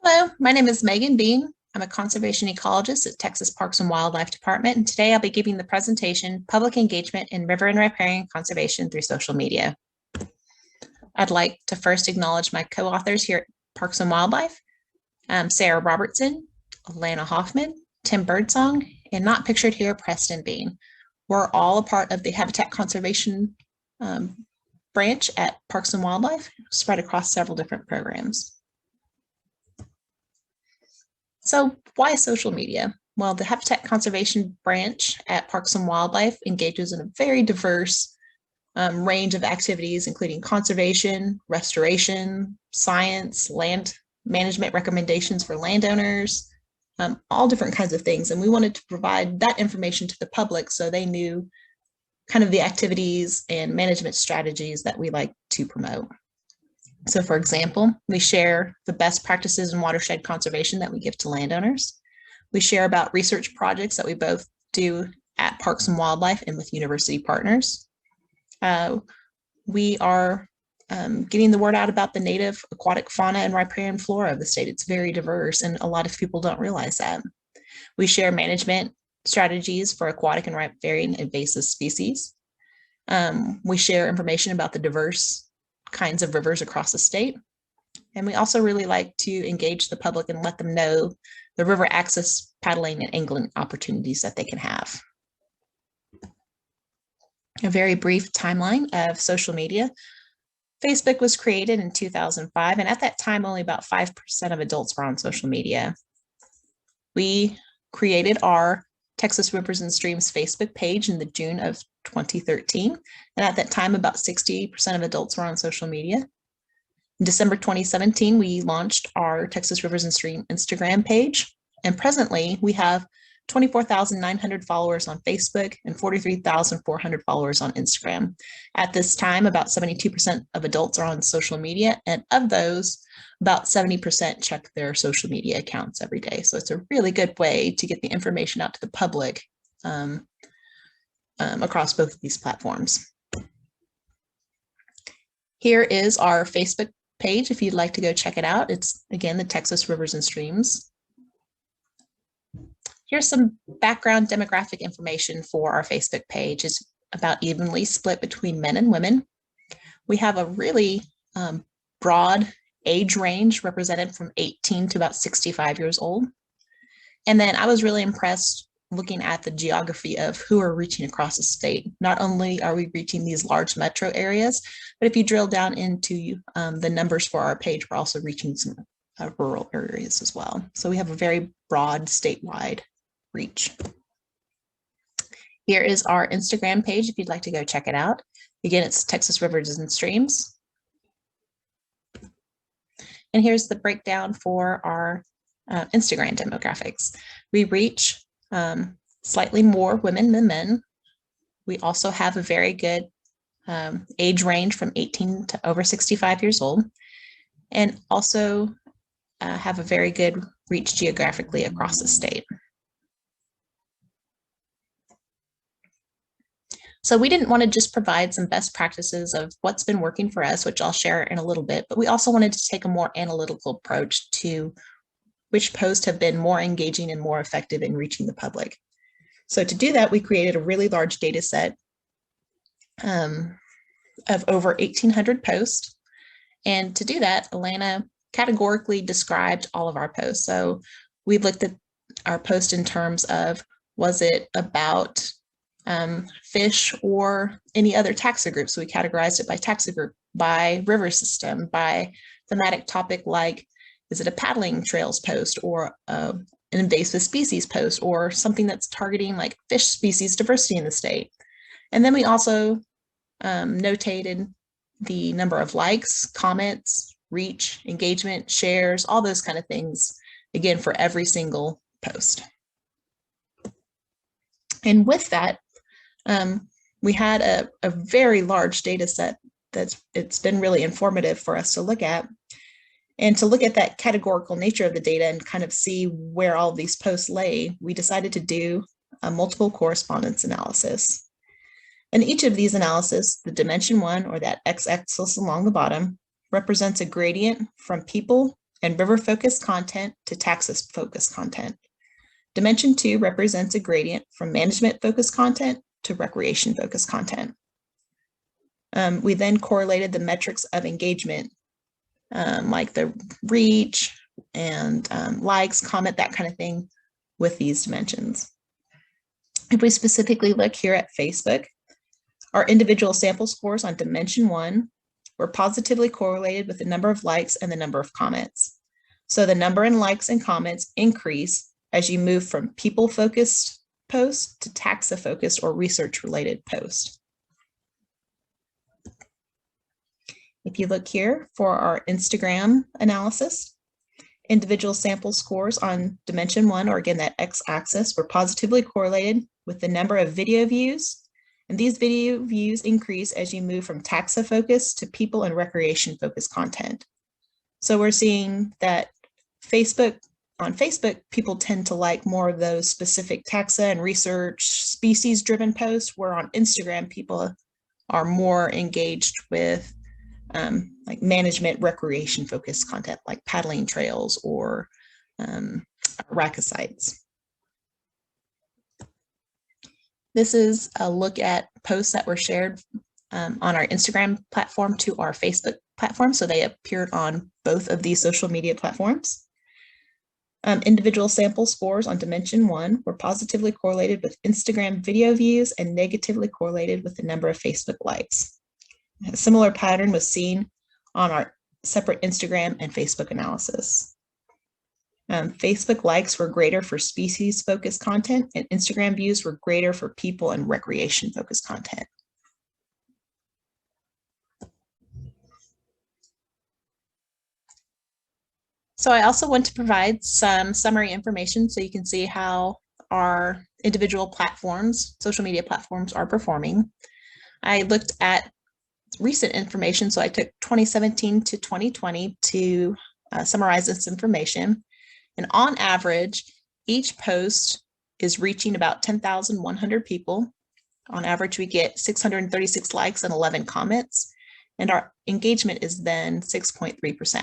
Hello, my name is Megan Bean. I'm a conservation ecologist at Texas Parks and Wildlife Department, and today I'll be giving the presentation, Public Engagement in River and Riparian Conservation Through Social Media. I'd like to first acknowledge my co-authors here at Parks and Wildlife, Sarah Robertson, Alana Hoffman, Tim Birdsong, and not pictured here, Preston Bean. We're all a part of the Habitat Conservation branch at Parks and Wildlife, spread across several different programs. So why social media? Well, the Habitat Conservation branch at Parks and Wildlife engages in a very diverse range of activities, including conservation, restoration, science, land management recommendations for landowners, all different kinds of things. And we wanted to provide that information to the public so they knew kind of the activities and management strategies that we like to promote. So for example, we share the best practices in watershed conservation that we give to landowners. We share about research projects that we both do at Parks and Wildlife and with university partners. We are getting the word out about the native aquatic fauna and riparian flora of the state. It's very diverse, and a lot of people don't realize that. We share management strategies for aquatic and riparian invasive species. We share information about the diverse kinds of rivers across the state. And we also really like to engage the public and let them know the river access, paddling, and angling opportunities that they can have. A very brief timeline of social media. Facebook was created in 2005, and at that time, only about 5% of adults were on social media. We created our Texas Rivers and Streams Facebook page in the June of 2013. And at that time, about 60% of adults were on social media. In December 2017, we launched our Texas Rivers and Stream Instagram page. And presently, we have 24,900 followers on Facebook and 43,400 followers on Instagram. At this time, about 72% of adults are on social media. And of those, about 70% check their social media accounts every day. So it's a really good way to get the information out to the public across both of these platforms. Here is our Facebook page if you'd like to go check it out. It's, again, the Texas Rivers and Streams. Here's some background demographic information for our Facebook page. It's about evenly split between men and women. We have a really broad age range represented from 18 to about 65 years old. And then I was really impressed looking at the geography of who are reaching across the state. Not only are we reaching these large metro areas, but if you drill down into the numbers for our page, we're also reaching some rural areas as well. So we have a very broad statewide reach. Here is our Instagram page if you'd like to go check it out. Again, it's Texas Rivers and Streams. And here's the breakdown for our Instagram demographics. We reach slightly more women than men. We also have a very good age range from 18 to over 65 years old, and also have a very good reach geographically across the state. So we didn't want to just provide some best practices of what's been working for us, which I'll share in a little bit, but we also wanted to take a more analytical approach to which posts have been more engaging and more effective in reaching the public. So to do that, we created a really large data set of over 1,800 posts. And to do that, Alana categorically described all of our posts. So we looked at our post in terms of, was it about fish or any other taxa group? So we categorized it by taxa group, by river system, by thematic topic like, is it a paddling trails post or an invasive species post or something that's targeting like fish species diversity in the state? And then we also notated the number of likes, comments, reach, engagement, shares, all those kind of things, again, for every single post. And with that, we had a very large data set it's been really informative for us to look at. And to look at that categorical nature of the data and kind of see where all these posts lay, we decided to do a multiple correspondence analysis. In each of these analyses, the dimension one, or that x-axis along the bottom, represents a gradient from people and river-focused content to taxa-focused content. Dimension 2 represents a gradient from management-focused content to recreation-focused content. We then correlated the metrics of engagement, like the reach and likes, comment, that kind of thing, with these dimensions. If we specifically look here at Facebook, our individual sample scores on dimension 1 were positively correlated with the number of likes and the number of comments. So the number in likes and comments increase as you move from people-focused posts to taxa-focused or research-related posts. If you look here for our Instagram analysis, individual sample scores on dimension 1, or again that x-axis, were positively correlated with the number of video views. And these video views increase as you move from taxa-focused to people and recreation-focused content. So we're seeing that on Facebook, people tend to like more of those specific taxa and research species-driven posts, where on Instagram, people are more engaged with like management, recreation-focused content, like paddling trails or arachisites. This is a look at posts that were shared on our Instagram platform to our Facebook platform. So they appeared on both of these social media platforms. Individual sample scores on dimension 1 were positively correlated with Instagram video views and negatively correlated with the number of Facebook likes. A similar pattern was seen on our separate Instagram and Facebook analysis. Facebook likes were greater for species-focused content, and Instagram views were greater for people and recreation-focused content. So I also want to provide some summary information so you can see how our individual platforms, social media platforms, are performing. I looked at recent information, so I took 2017 to 2020 to summarize this information. And on average, each post is reaching about 10,100 people. On average, we get 636 likes and 11 comments, and our engagement is then 6.3%.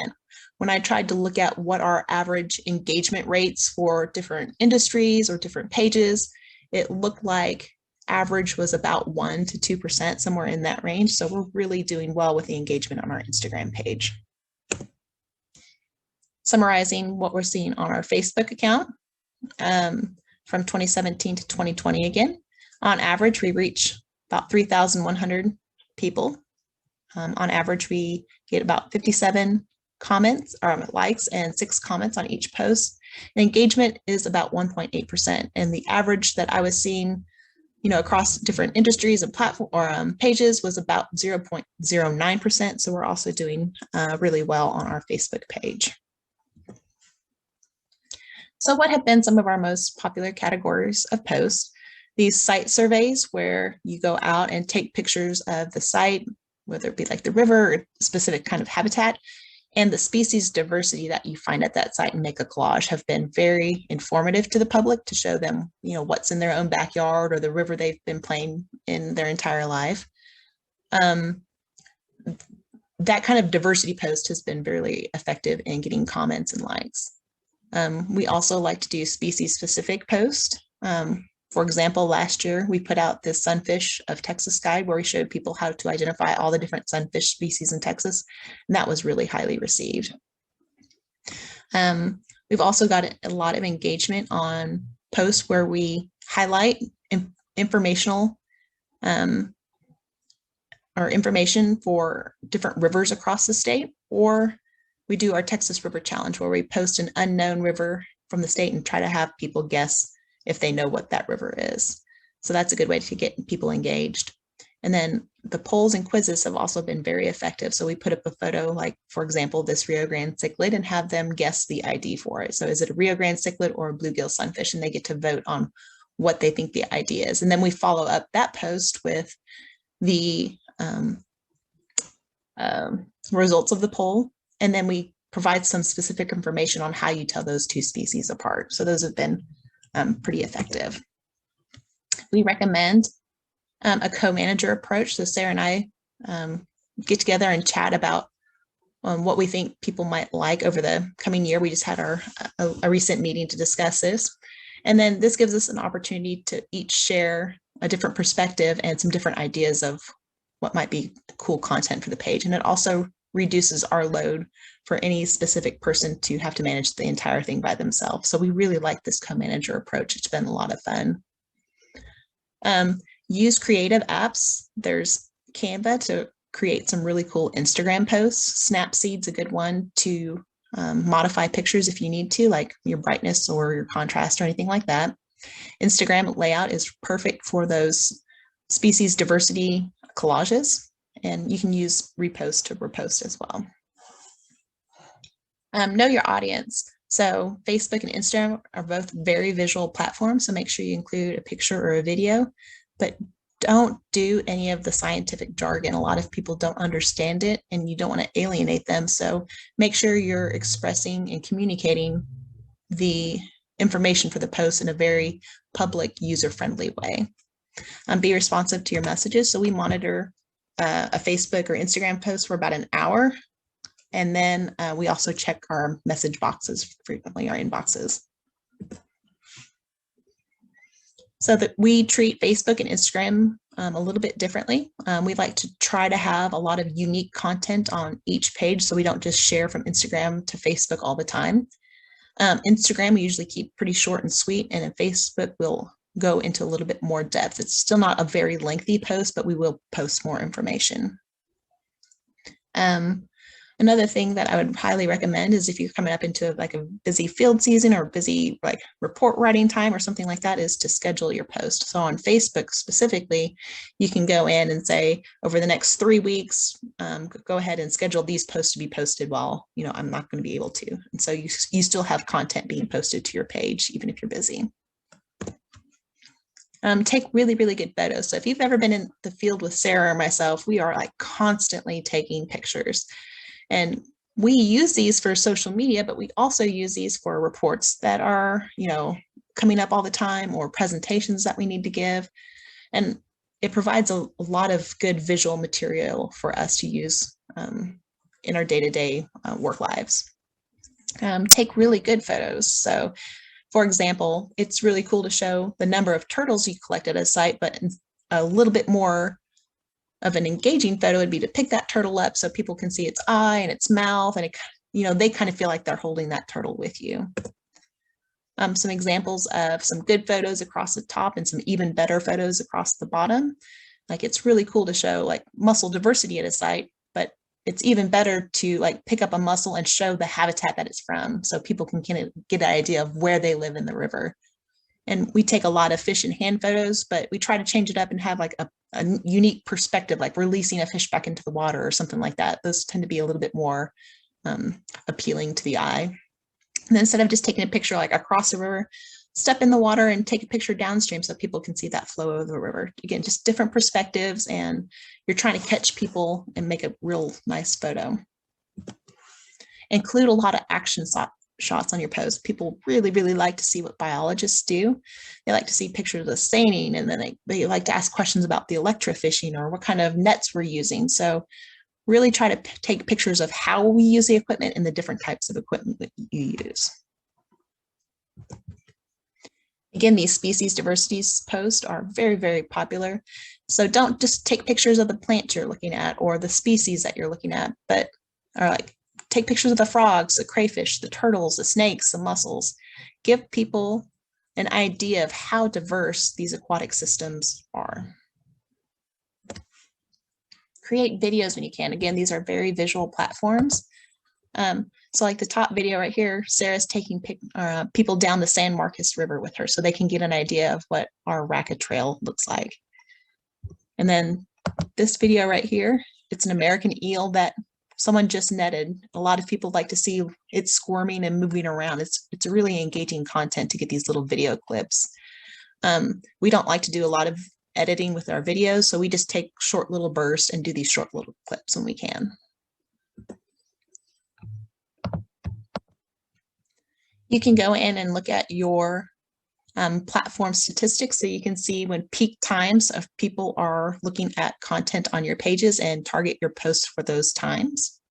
When I tried to look at what our average engagement rates for different industries or different pages, it looked like average was about 1 to 2%, somewhere in that range. So we're really doing well with the engagement on our Instagram page. Summarizing what we're seeing on our Facebook account from 2017 to 2020 again. On average, we reach about 3,100 people. On average, we get about 57 comments or likes and 6 comments on each post. And engagement is about 1.8%. And the average that I was seeing, across different industries and platform or pages was about 0.09%. So we're also doing really well on our Facebook page. So what have been some of our most popular categories of posts? These site surveys, where you go out and take pictures of the site, whether it be like the river or a specific kind of habitat, and the species diversity that you find at that site and make a collage, have been very informative to the public to show them, what's in their own backyard or the river they've been playing in their entire life. That kind of diversity post has been very effective in getting comments and likes. We also like to do species-specific posts. For example, last year we put out this Sunfish of Texas guide, where we showed people how to identify all the different sunfish species in Texas, and that was really highly received. We've also got a lot of engagement on posts where we highlight informational or information for different rivers across the state, or we do our Texas River Challenge, where we post an unknown river from the state and try to have people guess if they know what that river is. So that's a good way to get people engaged. And then the polls and quizzes have also been very effective. So we put up a photo, like, for example, this Rio Grande cichlid, and have them guess the ID for it. So is it a Rio Grande cichlid or a bluegill sunfish? And they get to vote on what they think the ID is. And then we follow up that post with the results of the poll. And then we provide some specific information on how you tell those two species apart. So those have been pretty effective. We recommend a co-manager approach. So Sarah and I get together and chat about what we think people might like over the coming year. We just had a recent meeting to discuss this. And then this gives us an opportunity to each share a different perspective and some different ideas of what might be cool content for the page. And it also reduces our load for any specific person to have to manage the entire thing by themselves. So we really like this co-manager approach. It's been a lot of fun. Use creative apps. There's Canva to create some really cool Instagram posts. Snapseed's a good one to modify pictures if you need to, like your brightness or your contrast or anything like that. Instagram layout is perfect for those species diversity collages, and you can use repost to repost as well. Know your audience. So Facebook and Instagram are both very visual platforms, so make sure you include a picture or a video, but don't do any of the scientific jargon. A lot of people don't understand it and you don't want to alienate them. So make sure you're expressing and communicating the information for the post in a very public, user-friendly way. Be responsive to your messages. So we monitor a Facebook or Instagram post for about an hour. And then we also check our message boxes frequently, our inboxes. So that we treat Facebook and Instagram a little bit differently. We like to try to have a lot of unique content on each page, so we don't just share from Instagram to Facebook all the time. Instagram, we usually keep pretty short and sweet, and in Facebook, we'll go into a little bit more depth. It's still not a very lengthy post, but we will post more information. Another thing that I would highly recommend is if you're coming up into like a busy field season or busy like report writing time or something like that, is to schedule your post. So on Facebook specifically, you can go in and say, over the next 3 weeks, go ahead and schedule these posts to be posted while, I'm not going to be able to. And so you still have content being posted to your page, even if you're busy. Take really, really good photos. So if you've ever been in the field with Sarah or myself, we are like constantly taking pictures. And we use these for social media, but we also use these for reports that are, coming up all the time, or presentations that we need to give. And it provides a lot of good visual material for us to use in our day-to-day work lives. Take really good photos. So for example, it's really cool to show the number of turtles you collected at a site, but a little bit more of an engaging photo would be to pick that turtle up so people can see its eye and its mouth, and they kind of feel like they're holding that turtle with you. Some examples of some good photos across the top and some even better photos across the bottom. Like, it's really cool to show like mussel diversity at a site, but it's even better to like pick up a mussel and show the habitat that it's from, so people can kind of get an idea of where they live in the river. And we take a lot of fish in hand photos, but we try to change it up and have like a unique perspective, like releasing a fish back into the water or something like that. Those tend to be a little bit more appealing to the eye. And then instead of just taking a picture like across the river, step in the water and take a picture downstream so people can see that flow of the river. Again, just different perspectives, and you're trying to catch people and make a real nice photo. Include a lot of action shots on your post. People really, really like to see what biologists do. They like to see pictures of seining, and then they like to ask questions about the electrofishing or what kind of nets we're using. So really try to take pictures of how we use the equipment and the different types of equipment that you use. Again, these species diversities posts are very, very popular. So don't just take pictures of the plant you're looking at or the species that you're looking at, but like take pictures of the frogs, the crayfish, the turtles, the snakes, the mussels. Give people an idea of how diverse these aquatic systems are. Create videos when you can. Again, these are very visual platforms. So like the top video right here, Sarah's taking people down the San Marcos River with her so they can get an idea of what our racket trail looks like. And then this video right here, it's an American eel that someone just netted. A lot of people like to see it squirming and moving around. It's really engaging content to get these little video clips. We don't like to do a lot of editing with our videos, so we just take short little bursts and do these short little clips when we can. You can go in and look at your platform statistics so you can see when peak times of people are looking at content on your pages and target your posts for those times.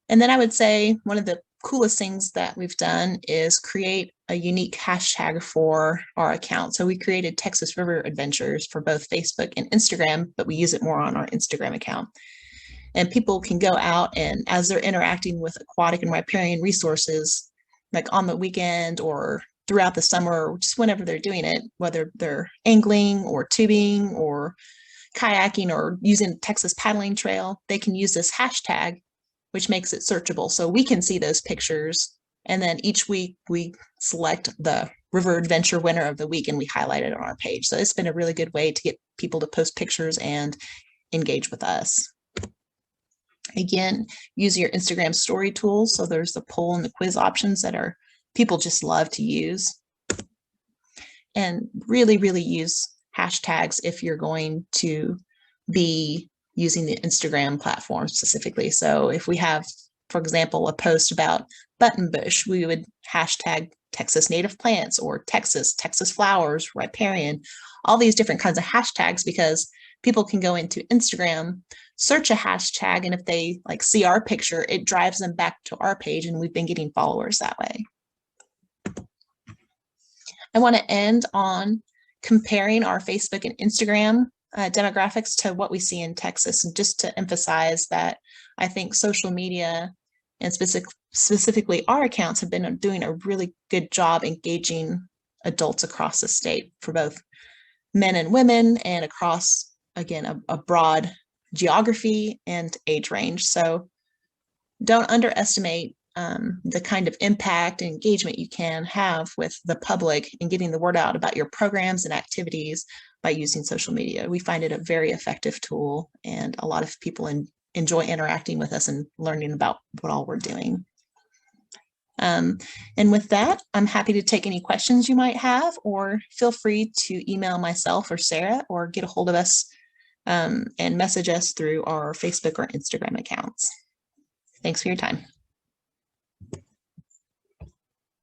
And then I would say one of the coolest things that we've done is create a unique hashtag for our account. So we created Texas River Adventures for both Facebook and Instagram, but we use it more on our Instagram account. And people can go out, and as they're interacting with aquatic and riparian resources, like on the weekend or throughout the summer, or just whenever they're doing it, whether they're angling or tubing or kayaking or using Texas paddling trail, they can use this hashtag, which makes it searchable. So we can see those pictures. And then each week we select the river adventure winner of the week and we highlight it on our page. So it's been a really good way to get people to post pictures and engage with us. Again, use your Instagram story tools. So there's the poll and the quiz options that are people just love to use. And really, really use hashtags if you're going to be using the Instagram platform specifically. So if we have, for example, a post about buttonbush, we would hashtag Texas native plants or Texas flowers, riparian, all these different kinds of hashtags, because people can go into Instagram, search a hashtag, and if they like see our picture, it drives them back to our page, and we've been getting followers that way. I want to end on comparing our Facebook and Instagram demographics to what we see in Texas, and just to emphasize that I think social media and specifically our accounts have been doing a really good job engaging adults across the state for both men and women and across, again, a broad geography and age range. So don't underestimate the kind of impact and engagement you can have with the public in getting the word out about your programs and activities by using social media. We find it a very effective tool, and a lot of people enjoy interacting with us and learning about what all we're doing. And with that, I'm happy to take any questions you might have, or feel free to email myself or Sarah, or get a hold of us and message us through our Facebook or Instagram accounts. Thanks for your time.